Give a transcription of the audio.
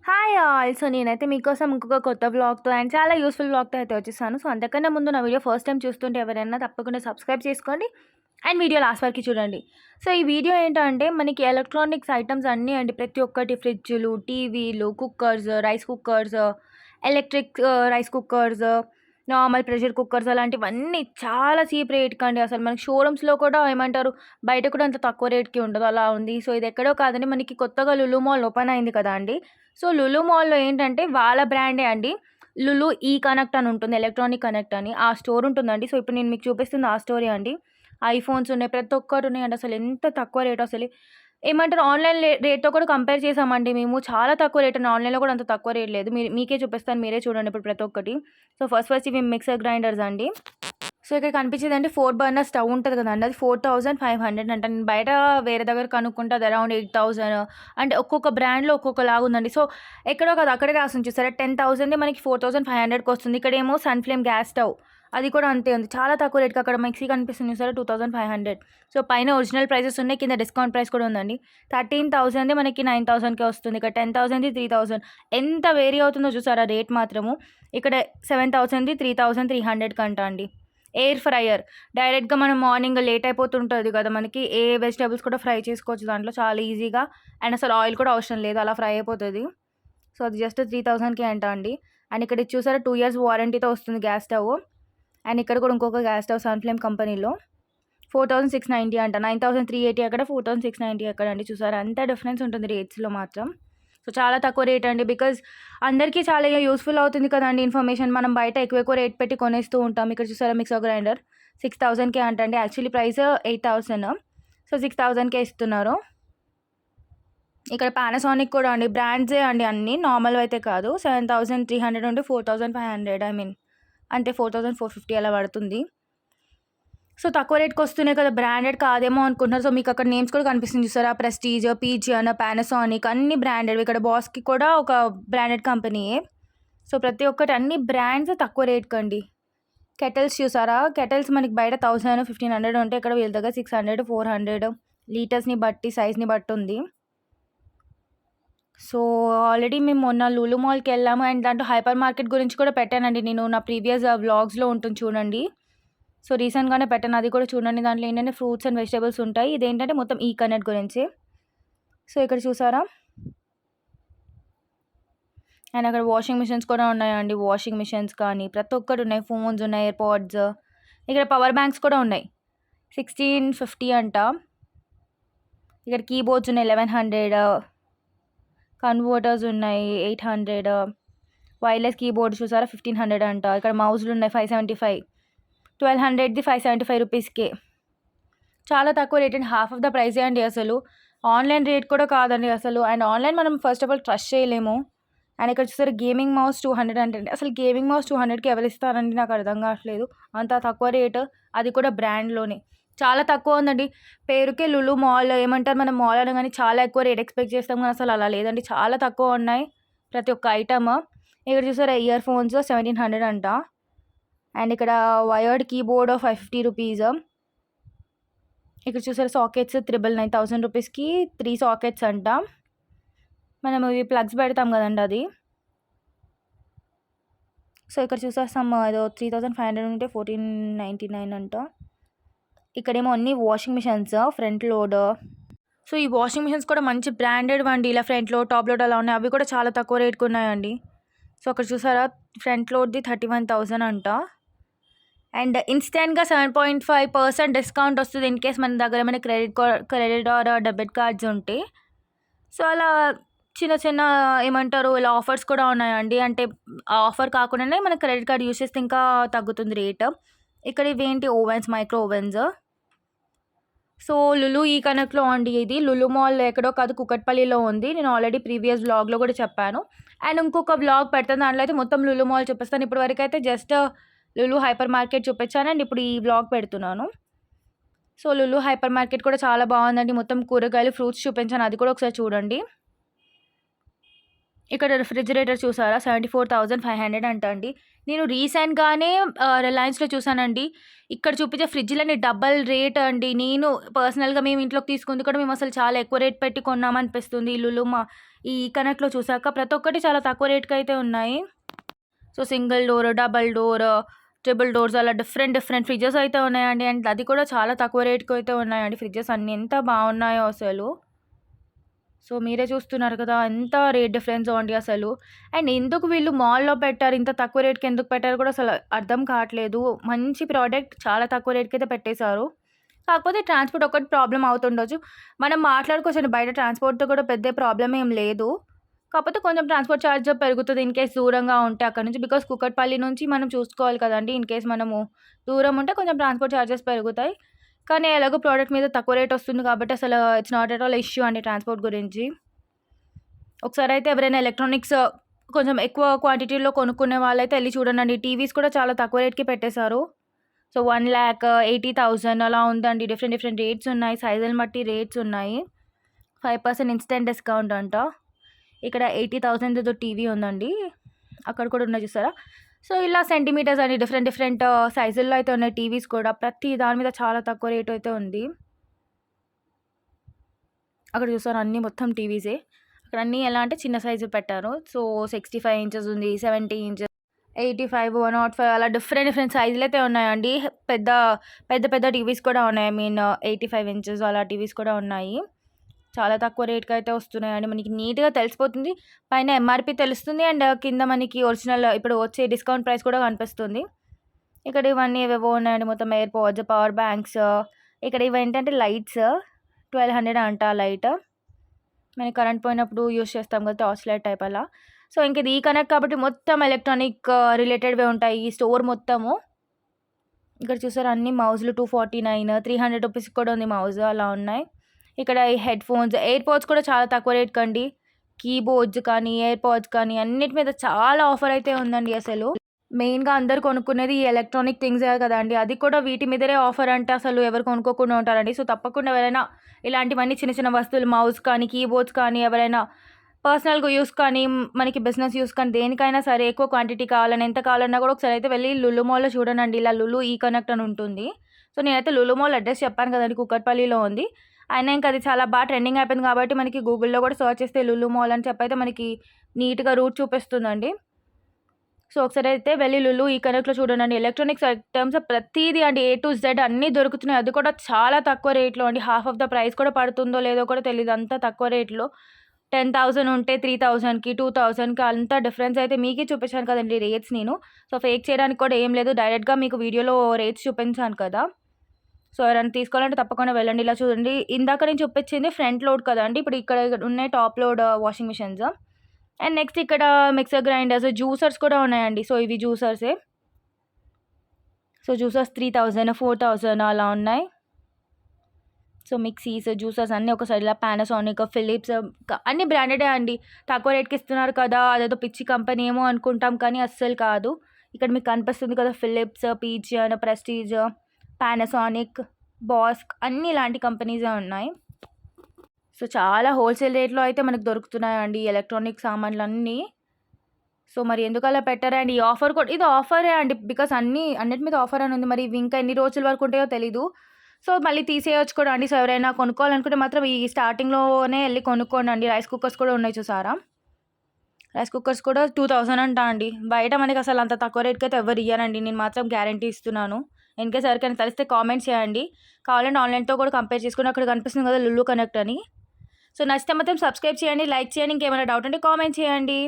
Hi all. So, నేనైతే మీకోసం ఇంకొక కొత్త వ్లాగ్‌తో అండ్ చాలా యూజ్‌ఫుల్ వ్లాగ్‌తో అయితే వచ్చేసాను. సో, అంతకన్నా ముందు నా వీడియో ఫస్ట్ టైమ్ చూస్తుంటే ఎవరైనా తప్పకుండా సబ్స్క్రైబ్ చేసుకోండి. అండ్ వీడియో లాస్ట్ వరకు చూడండి. సో, ఈ వీడియో ఏంటంటే మనకి ఎలక్ట్రానిక్స్ ఐటెమ్స్ అన్నీ అండి. ప్రతి ఒక్కటి ఫ్రిడ్జులు, టీవీలు, cookers, rice cookers, electric rice cookers, normal pressure cookers అలాంటివన్నీ చాలా చీప్ రేట్‌కండి. అసలు మనకి షోరూమ్స్‌లో కూడా ఏమంటారు బయట కూడా అంత తక్కువ రేట్‌కి ఉండదు. అలా ఉంది. సో, ఇది ఎక్కడో కాదండి మనకి కొత్తగా లులు మాల్ ఓపెన్ అయింది కదా అండి. సో, లులు మాల్‌లో ఏంటంటే వాళ్ళ బ్రాండే అండి. లులు ఈ కనెక్ట్ అని ఉంటుంది. ఎలక్ట్రానిక్ కనెక్ట్ అని. ఆ స్టోర్ ఉంటుందండి. సో, ఇప్పుడు నేను మీకు చూపిస్తుంది ఆ స్టోరే అండి. ఐఫోన్స్ ఉన్నాయి. ప్రతి ఒక్కటి ఉన్నాయండి. అసలు ఎంత తక్కువ రేట్ అసలు. ఏమంటారు ఆన్‌లైన్ రేట్‌తో కూడా కంపేర్ చేసామండి మేము. చాలా తక్కువ రేట్ అండి. ఆన్‌లైన్‌లో కూడా అంత తక్కువ రేట్ లేదు. మీకే చూపిస్తాను. మీరే చూడండి ఇప్పుడు ప్రతి ఒక్కటి. సో, ఫస్ట్ ఇవి మిక్సర్ గ్రైండర్స్ అండి. సో, ఇక్కడ కనిపించేదంటే 4 బర్నర్ స్టవ్ ఉంటది కదండీ! అది 4500 అంట. నేను బయట వేరే దగ్గర కనుక్కుంటే అది అరౌండ్ 8000 అంటే ఒక్కొక్క బ్రాండ్‌లో ఒక్కొక్కలాగా ఉందండి. సో, ఎక్కడో కాదు అక్కడే రాసుంది చూసారా 10,000ది మనకి 4500కొస్తుంది. ఇక్కడేమో సన్‌ఫ్లేమ్ గ్యాస్ స్టవ్ అది కూడా అంతే ఉంది. చాలా తక్కువ రేట్‌కి అక్కడ మిక్సీ కనిపిస్తుంది చూసారా 2500. సో, పైన ఒరిజినల్ ప్రైజెస్ ఉన్నాయి. కింద డిస్కౌంట్ ప్రైస్ కూడా ఉందండి. 13,000ది మనకి 9,000కే వస్తుంది. ఇక్కడ 10,000ది 3,000 ఎంత వేరీ అవుతుందో చూసారా రేట్ మాత్రము. ఇక్కడ 7,000ది 3,300 కంట అండి. Air fryer. డైరెక్ట్‌గా మనం మార్నింగ్ లేట్ అయిపోతుంటది కదా! మనకి ఏ వెజిటబుల్స్ కూడా ఫ్రై చేసుకోవచ్చు దాంట్లో చాలా ఈజీగా. అండ్ అసలు ఆయిల్ కూడా అవసరం లేదు. అలా ఫ్రై అయిపోతది. సో, అది జస్ట్ 3,000కే అంట అండి. అండ్ ఇక్కడ ఇది చూసారా 2 ఇయర్స్ వారంటీతో వస్తుంది గ్యాస్ స్టవ్. అండ్ ఇక్కడ కూడా ఇంకొక గ్యాస్ స్టవ్ సన్‌ఫ్లేమ్ కంపెనీలో 4,690 అంట. 9,380 అక్కడ, 4,690 అక్కడ అండి. చూసారా అంత డిఫరెన్స్ ఉంటుంది రేట్స్‌లో మాత్రం. సో, చాలా తక్కువ రేట్ అండి. బికాజ్ అందరికీ చాలా యూజ్‌ఫుల్ అవుతుంది కదండీ ఇన్ఫర్మేషన్. మనం బయట ఎక్కువ రేట్ పెట్టి కొనేస్తూ ఉంటాం. ఇక్కడ చూసారా మిక్సర్ గ్రైండర్ 6,000కే అంటండి. Actually price 8,000. సో, 6,000కే ఇస్తున్నారు. ఇక్కడ పానాసోనిక్ కూడా అండి. బ్రాండ్సే అండి అన్నీ. నార్మల్‌వి అయితే కాదు. 7,300 నుండి 4,500 ఐ మీన్ అంటే 4,450 అలా పడుతుంది. సో, తక్కువ రేట్‌కొస్తున్నాయి కదా! బ్రాండెడ్ కాదేమో అనుకుంటున్నారు. సో, మీకక్కడ నేమ్స్ కూడా కనిపిస్తుంది చూసారా? ప్రెస్టీజ్, పీజియన్, పానాసోనిక్ అన్ని బ్రాండెడ్‌వి. ఇక్కడ బాస్‌కి కూడా ఒక బ్రాండెడ్ కంపెనీయే. సో, ప్రతి ఒక్కటి అన్ని బ్రాండ్స్ తక్కువ రేట్‌కండి. కెటిల్స్ చూసారా? కెటిల్స్ మనకి బయట 1000, 1,500 ఉంటాయి. ఇక్కడ వీళ్ళ దగ్గర 600, 400 లీటర్స్‌ని బట్టి, సైజ్‌ని బట్టి ఉంది. సో, ఆల్రెడీ మేము మొన్న లులు మాల్‌కెళ్ళాము. అండ్ దాంట్లో హైపర్ మార్కెట్ గురించి కూడా పెట్టానండి నేను. నా ప్రీవియస్ వ్లాగ్స్‌లో ఉంటుంది చూడండి. సో, రీసెంట్‌గానే పెట్టాను. అది కూడా చూడండి. దాంట్లో ఏంటంటే ఫ్రూట్స్ అండ్ వెజిటబుల్స్ ఉంటాయి. ఇదేంటంటే మొత్తం ఈ కనెక్ట్ గురించి. సో, ఇక్కడ చూసారా? అండ్ అక్కడ వాషింగ్ మిషన్స్ కూడా ఉన్నాయండి. వాషింగ్ మిషన్స్ కానీ ప్రతి ఒక్కటి ఉన్నాయి. ఫోన్స్ ఉన్నాయి, ఎయిర్‌పాడ్స్. ఇక్కడ పవర్ బ్యాంక్స్ కూడా ఉన్నాయి. 1650 అంట. ఇక్కడ కీబోర్డ్స్ ఉన్నాయి 1100. కన్వర్టర్స్ ఉన్నాయి 800. వైర్‌లెస్ కీబోర్డ్ చూసారా 1500 అంట. ఇక్కడ మౌస్‌లు ఉన్నాయి 575. 1200ది 575 రూపీస్‌కే. చాలా తక్కువ రేట్ అండి. హాఫ్ ఆఫ్ ద ప్రైజే అండి అసలు. ఆన్‌లైన్ రేట్ కూడా కాదండి అసలు. అండ్ ఆన్‌లైన్ మనం ఫస్ట్ ఆఫ్ ఆల్ ట్రస్ట్ చేయలేము. అండ్ ఇక్కడ చూసారా గేమింగ్ మౌస్ 200 అంటండి. అసలు గేమింగ్ మౌస్ 200కి ఎవరిస్తారండి నాకు అర్థం కావట్లేదు. అంత తక్కువ రేటు అది కూడా బ్రాండ్‌లోనే. చాలా తక్కువ ఉందండి. పేరుకే లులు మాల్ ఏమంటారు మనం మాల్ అనగానే చాలా ఎక్కువ రేట్ ఎక్స్‌పెక్ట్ చేస్తాం కానీ అసలు అలా లేదండి. చాలా తక్కువ ఉన్నాయి ప్రతి ఒక్క ఐటమ్. ఇక్కడ చూసారా ఇయర్ ఫోన్స్ 1,700 అంట. అండ్ ఇక్కడ వైర్డ్ కీబోర్డ్ 550 రూపీస్. ఇక్కడ చూసారా సాకెట్స్ 999 రూపీస్‌కి 3 సాకెట్స్ అంట. మనం ఇవి ప్లగ్స్ పెడతాం కదండీ అది. సో, ఇక్కడ చూసేస్తాం ఏదో 3,500 ఉంటే 1,499 అంట. ఇక్కడేమో అన్ని washing machines front load. So, ఈ వాషింగ్ మిషన్స్ కూడా మంచి బ్రాండెడ్‌వండి. ఇలా ఫ్రంట్ లోడ్, టాప్ లోడ్ అలా ఉన్నాయి. అవి కూడా చాలా తక్కువ రేట్‌కి ఉన్నాయండి. సో, అక్కడ చూసారా ఫ్రంట్ లోడ్‌ది 31,000 అంట. అండ్ ఇన్‌స్టాంట్‌గా 7.5% డిస్కౌంట్ వస్తది. ఇన్ కేస్ మన దగ్గర ఏమైనా క్రెడిట్ ఆర్ డెబిట్ కార్డ్స్ ఉంటే. సో, అలా చిన్న చిన్న ఏమంటారు ఇలా ఆఫర్స్ కూడా ఉన్నాయండి. అంటే ఆ ఆఫర్ కాకుండానే మన క్రెడిట్ కార్డ్ యూజ్ చేస్తే ఇంకా తగ్గుతుంది రేట్. ఇక్కడ ఇవేంటి ovens, micro ovens. So, Lulu ఈ కనెక్ట్‌లో అండి ఇది. లులు మాల్ ఎక్కడో కాదు కూకట్పల్లిలో ఉంది. నేను ఆల్రెడీ ప్రీవియస్ వ్లాగ్‌లో కూడా చెప్పాను. అండ్ ఇంకొక వ్లాగ్ పెడతాను. దాంట్లో అయితే మొత్తం లులు మాల్ చూపిస్తాను. ఇప్పటి వరకైతే జస్ట్ లులు హైపర్ మార్కెట్ చూపించాను. అండ్ ఇప్పుడు ఈ వ్లాగ్ పెడుతున్నాను. సో, లులు హైపర్ మార్కెట్ కూడా చాలా బాగుందండి. మొత్తం కూరగాయలు, ఫ్రూట్స్ చూపించాను. అది కూడా ఒకసారి చూడండి. ఇక్కడ రిఫ్రిజిరేటర్ చూసారా 74,500 అంట అండి. నేను రీసెంట్‌గానే రిలయన్స్‌లో చూసానండి. ఇక్కడ చూపించే ఫ్రిడ్జ్‌లని డబల్ రేట్ అండి. నేను పర్సనల్‌గా మేము ఇంట్లోకి తీసుకుంది కూడా మేము అసలు చాలా ఎక్కువ రేట్ పెట్టి కొన్నామనిపిస్తుంది. ఈ కనెక్ట్‌లో చూసాక ప్రతి ఒక్కటి చాలా తక్కువ రేట్‌కైతే ఉన్నాయి. So, single door, double door, triple doors అలా డిఫరెంట్ డిఫరెంట్ ఫ్రిడ్జెస్ అయితే ఉన్నాయండి. అండ్ అది కూడా చాలా తక్కువ రేట్‌కి అయితే ఉన్నాయండి ఫ్రిడ్జెస్ అన్నీ. ఎంత బాగున్నాయో అసలు. సో, మీరే చూస్తున్నారు కదా! ఎంత రేట్ డిఫరెన్సో అండి అసలు. అండ్ ఎందుకు వీళ్ళు మాల్‌లో పెట్టారు, ఇంత తక్కువ రేట్‌కి ఎందుకు పెట్టారో కూడా అసలు అర్థం కావట్లేదు. మంచి ప్రోడక్ట్ చాలా తక్కువ రేట్‌కైతే పెట్టేశారు. కాకపోతే ట్రాన్స్‌పోర్ట్ ఒక్కటి ప్రాబ్లమ్ అవుతుండొచ్చు. మనం మాట్లాడుకోవచ్చండి, బయట ట్రాన్స్‌పోర్ట్‌తో కూడా పెద్ద ప్రాబ్లమ్ ఏం లేదు. కాకపోతే కొంచెం ట్రాన్స్‌పోర్ట్ చార్జ్ పెరుగుతది ఇన్‌కేస్ దూరంగా ఉంటే అక్కడి నుంచి. బికాజ్ కూకట్పల్లి నుంచి మనం చూసుకోవాలి కదండీ! ఇన్‌కేస్ మనము దూరం ఉంటే కొంచెం ట్రాన్స్‌పోర్ట్ చార్జెస్ పెరుగుతాయి. కానీ ఎలాగో ప్రోడక్ట్ మీద తక్కువ రేట్ వస్తుంది కాబట్టి అసలు it's not at all issue అండి ట్రాన్స్‌పోర్ట్ గురించి. ఒకసారైతే ఎవరైనా ఎలక్ట్రానిక్స్ కొంచెం ఎక్కువ క్వాంటిటీలో కొనుక్కునే వాళ్ళైతే ఎళ్లి చూడండండి. టీవీస్ కూడా చాలా తక్కువ రేట్‌కి పెట్టేశారు. సో, 1,80,000 అలా ఉందండి. డిఫరెంట్ డిఫరెంట్ రేట్స్ ఉన్నాయి. సైజులను బట్టి రేట్స్ ఉన్నాయి. 5% ఇన్‌స్టంట్ డిస్కౌంట్ అంట. ఇక్కడ 80,000 ఏదో టీవీ ఉందండి. అక్కడ కూడా ఉన్నాయి చూసారా? సో, ఇలా సెంటీమీటర్స్ అని డిఫరెంట్ డిఫరెంట్ సైజుల్లో అయితే ఉన్నాయి టీవీస్ కూడా. ప్రతి దాని మీద చాలా తక్కువ రేట్ అయితే ఉంది. అక్కడ చూసారా అన్నీ మొత్తం టీవీసే. అక్కడ అన్నీ ఎలా అంటే చిన్న సైజు పెట్టారు. సో, 65 ఇంచెస్ ఉంది, 70 ఇంచెస్, 85, 105 అలా డిఫరెంట్ డిఫరెంట్ సైజులైతే ఉన్నాయండి. పెద్ద పెద్ద పెద్ద టీవీస్ కూడా ఉన్నాయి. 85 ఇంచెస్ అలా టీవీస్ కూడా ఉన్నాయి. చాలా తక్కువ రేట్‌కైతే వస్తున్నాయండి. మనకి నీట్‌గా తెలిసిపోతుంది. పైన ఎంఆర్‌పీ తెలుస్తుంది. అండ్ కింద మనకి ఒరిజినల్ ఇప్పుడు వచ్చే డిస్కౌంట్ ప్రైస్ కూడా కనిపిస్తుంది. ఇక్కడ ఇవన్నీ ఏవేవో ఉన్నాయండి. మొత్తం ఎయిర్ పోడ్స్, పవర్ బ్యాంక్స్, ఇక్కడ ఇవేంటంటే లైట్స్ 1,200 అంట లైట్. మనకి కరెంట్ పోయినప్పుడు యూజ్ చేస్తాం కదా! టార్చ్ లైట్ టైప్ అలా. సో, ఇంక ఇది ఈ కనెక్ట్ కాబట్టి మొత్తం ఎలక్ట్రానిక్ రిలేటెడ్‌వే ఉంటాయి ఈ స్టోర్ మొత్తము. ఇక్కడ చూసారా అన్ని మౌజులు 249, 300 రూపీస్‌కి కూడా ఉంది మౌజ్ అలా ఉన్నాయి. ఇక్కడ ఈ హెడ్‌ఫోన్స్, ఎయిర్‌పోడ్స్ కూడా చాలా తక్కువ రేట్‌కండి. కీబోర్డ్స్ కానీ, ఎయిర్‌పోడ్స్ కానీ అన్నిటి మీద చాలా ఆఫర్ అయితే ఉందండి అసలు. మెయిన్‌గా అందరూ కొనుక్కునేది ఈ ఎలక్ట్రానిక్ థింగ్సే కదండీ! అది కూడా వీటి మీదనే ఆఫర్ అంటే అసలు ఎవరు కొనుక్కోకుండా ఉంటారండి. సో, తప్పకుండా ఎవరైనా ఇలాంటివన్నీ చిన్న చిన్న వస్తువులు మౌస్ కానీ, కీబోర్డ్స్ కానీ ఎవరైనా పర్సనల్‌గా యూజ్ కానీ, మనకి బిజినెస్ యూజ్ కానీ దేనికైనా సరే ఎక్కువ క్వాంటిటీ కావాలని ఎంత కావాలన్నా కూడా ఒకసారి అయితే వెళ్లి లులు మాల్‌లో చూడండండి. ఇలా లులు ఈ కనెక్ట్ అని ఉంటుంది. సో, నేనైతే లులు మాల్ అడ్రెస్ చెప్పాను కదండీ! కూకట్పల్లిలో ఉంది. అయినా ఇంక అది చాలా ట్రెండింగ్ అయిపోయింది కాబట్టి మనకి గూగుల్‌లో కూడా సెర్చ్ చేస్తే లులు మాల్ అని చెప్పైతే మనకి నీట్‌గా రూట్ చూపిస్తుందండి. సో, ఒకసారైతే వెళ్లి లులు ఈ కనెక్ట్‌లో చూడండండి. ఎలక్ట్రానిక్స్ ఐటెమ్స్ ప్రతీది అండి ఏ టు జెడ్ అన్నీ దొరుకుతున్నాయి. అది కూడా చాలా తక్కువ రేట్‌లో అండి. హాఫ్ ఆఫ్ ద ప్రైస్ కూడా పడుతుందో లేదో కూడా తెలీదు. అంత తక్కువ రేట్‌లో 10,000 ఉంటే 3,000కి, 2,000కి అంత డిఫరెన్స్ అయితే మీకే చూపించాను కదండీ రేట్స్ నేను. సో, ఫేక్ చేయడానికి కూడా ఏం లేదు. డైరెక్ట్‌గా మీకు వీడియోలో రేట్స్ చూపించాను కదా! సో, ఎవరైనా తీసుకోవాలంటే తప్పకుండా వెళ్ళండి. ఇలా చూడండి. ఇందాక నేను చూపించింది ఫ్రంట్ లోడ్ కదండీ! ఇప్పుడు ఇక్కడ ఉన్నాయి top load washing machines. And next ఇక్కడ మిక్సర్ గ్రైండర్స్, జ్యూసర్స్ కూడా ఉన్నాయండి. సో, ఇవి జ్యూసర్సే. సో, జ్యూసర్స్ 3,000, 4,000 అలా ఉన్నాయి. సో, మిక్సీస్, జ్యూసర్స్ అన్నీ ఒక సైడ్ ఇలా పానాసోనిక్, ఫిలిప్స్ అన్నీ బ్రాండెడే అండి. తక్కువ రేట్‌కి ఇస్తున్నారు కదా! అదేదో పిచ్చి కంపెనీ ఏమో అనుకుంటాం కానీ అస్సలు కాదు. ఇక్కడ మీకు కనిపిస్తుంది కదా! Philips, Pigeon, Prestige, Panasonic, Bosch అన్నీ ఇలాంటి కంపెనీసే ఉన్నాయి. సో, చాలా హోల్‌సేల్ రేట్‌లో అయితే మనకు దొరుకుతున్నాయండి ఈ ఎలక్ట్రానిక్ సామాన్లన్నీ. సో, మరి ఎందుకలా పెట్టారండి? ఈ ఆఫర్ కూడా ఇది ఆఫరే అండి. బికాజ్ అన్నిటి మీద ఆఫర్ అని ఉంది. మరి ఇవి ఇంకా ఎన్ని రోజుల వరకు ఉంటాయో తెలీదు. సో, మళ్ళీ తీసేయొచ్చు కూడా అండి. సో, ఎవరైనా కొనుక్కోవాలనుకుంటే మాత్రం ఈ స్టార్టింగ్‌లోనే ఎళ్లి కొనుక్కోండి. రైస్ కుక్కర్స్ కూడా ఉన్నాయి చూసారా? రైస్ కుక్కర్స్ కూడా 2,000 అంట అండి. బయట మనకసలు అంత తక్కువ రేట్‌కైతే ఎవ్వరు ఇయ్యరండి. నేను మాత్రం గ్యారంటీ ఇస్తున్నాను. ఇన్‌కేస్ ఎవరికైనా తెలిస్తే కామెంట్ చేయండి. కావాలంటే ఆన్‌లైన్‌తో కూడా కంపేర్ చేసుకొని అక్కడ కనిపిస్తుంది కదా! లులు కనెక్ట్ అని. సో, నచ్చితే మాత్రం సబ్స్క్రైబ్ చేయండి, లైక్ చేయండి. ఇంకేమైనా డౌట్ ఉంటే కామెంట్ చేయండి.